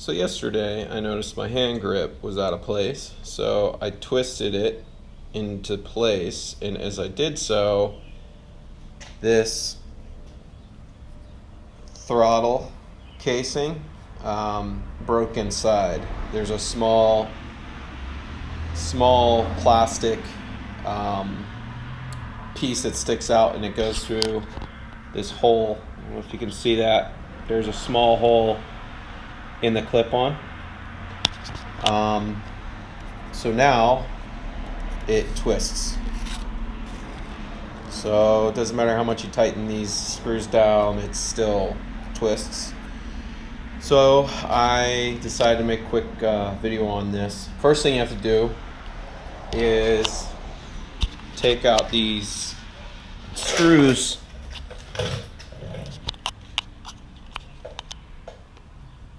So yesterday I noticed my hand grip was out of place, so I twisted it into place, and as I did so, this throttle casing broke inside. There's a small plastic piece that sticks out, and it goes through this hole. I don't know if you can see that. There's a small hole in the clip-on. So now it twists. So it doesn't matter how much you tighten these screws down, it still twists. So I decided to make a quick video on this. First thing you have to do is take out these screws.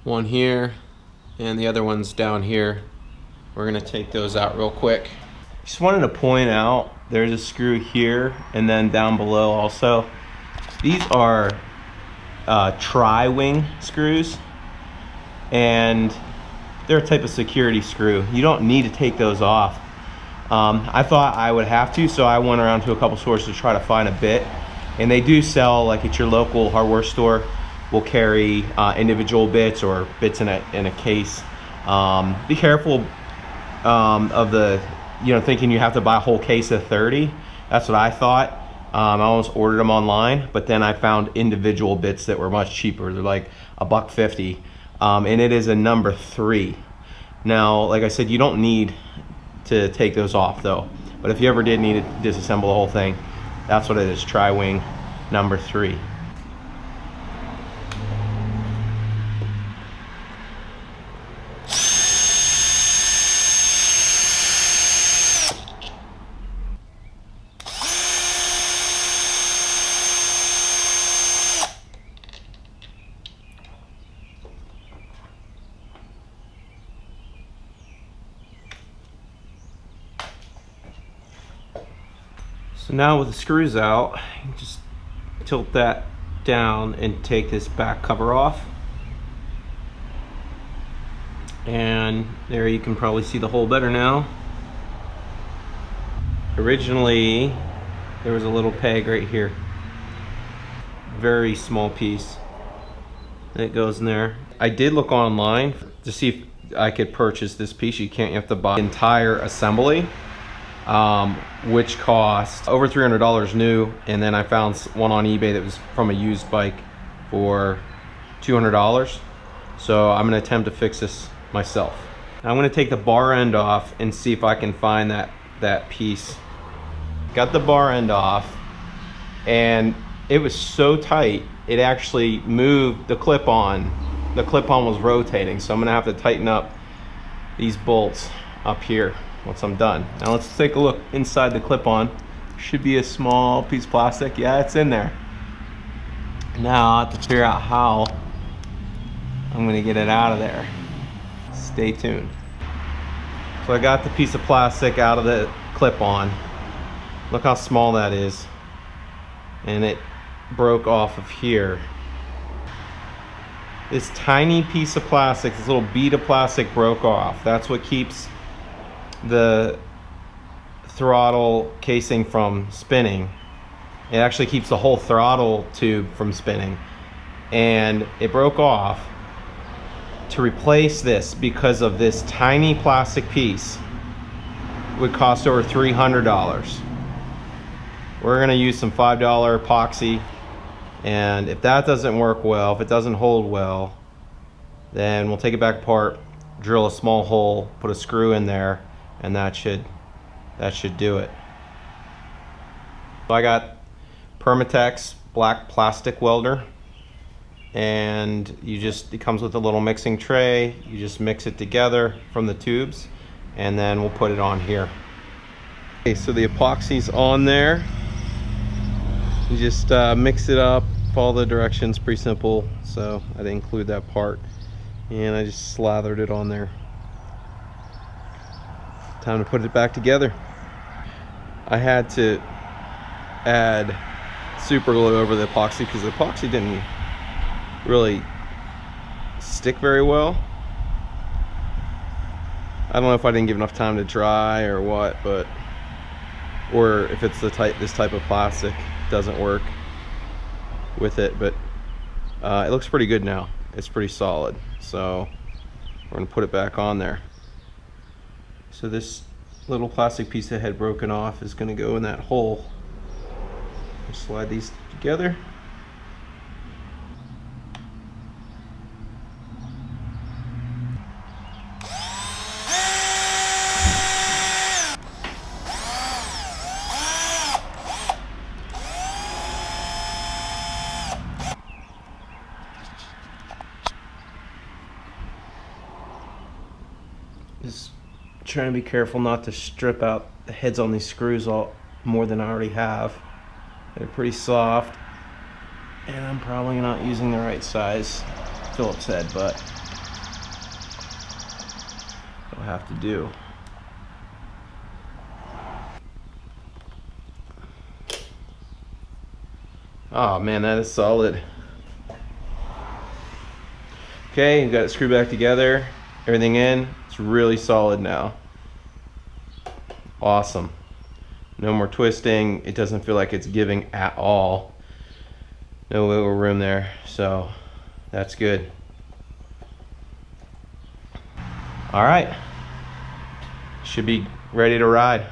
One here and the other one's down here. We're gonna take those out real quick. Just wanted to point out there's a screw here and then down below also. These are tri-wing screws, and they're a type of security screw. You don't need to take those off. I thought I would have to, so I went around to a couple stores to try to find a bit, and they do sell, like at your local hardware store, will carry individual bits or bits in a case. Be careful of the, thinking you have to buy a whole case of 30. That's what I thought. I almost ordered them online, but then I found individual bits that were much cheaper. They're like $1.50, and it is a number 3. Now, like I said, you don't need to take those off though. But if you ever did need to disassemble the whole thing, that's what it is, tri-wing number 3. So now with the screws out, you just tilt that down and take this back cover off. And there you can probably see the hole better now. Originally, there was a little peg right here. Very small piece that goes in there. I did look online to see if I could purchase this piece. You can't, you have to buy the entire assembly. Which cost over $300 new, and then I found one on eBay that was from a used bike for $200. So I'm going to attempt to fix this myself. I'm going to take the bar end off and see if I can find that piece. Got the bar end off, and it was so tight it actually moved the clip-on. The clip-on was rotating, so I'm going to have to tighten up these bolts up here once I'm done. Now let's take a look inside the clip-on. Should be a small piece of plastic. Yeah, it's in there. Now I have to figure out how I'm gonna get it out of there. Stay tuned. So I got the piece of plastic out of the clip-on. Look how small that is. And it broke off of here. This tiny piece of plastic, this little bead of plastic broke off. That's what keeps the throttle casing from spinning. It actually keeps the whole throttle tube from spinning, and it broke off. To replace this, because of this tiny plastic piece, would cost over $300. We're gonna use some $5 epoxy, and if that doesn't work well, if it doesn't hold well, then we'll take it back apart, drill a small hole, put a screw in there, and that should do it. So I got Permatex black plastic welder, and it comes with a little mixing tray. You just mix it together from the tubes, and then we'll put it on here. Okay, so the epoxy's on there. You just mix it up, follow the directions, pretty simple. So I didn't include that part, and I just slathered it on there. Time to put it back together. I had to add super glue over the epoxy because the epoxy didn't really stick very well. I don't know if I didn't give enough time to dry or what, but or if it's this type of plastic doesn't work with it, but it looks pretty good now. It's pretty solid, so we're gonna put it back on there. So this little plastic piece that had broken off is gonna go in that hole. Slide these together. Just trying to be careful not to strip out the heads on these screws more than I already have. They're pretty soft, and I'm probably not using the right size Phillips head, but I'll have to do. Oh man, that is solid. Okay, you got it screwed back together, everything in. It's really solid now. Awesome. No more twisting. It doesn't feel like it's giving at all. No wiggle room there, so that's good. All right, should be ready to ride.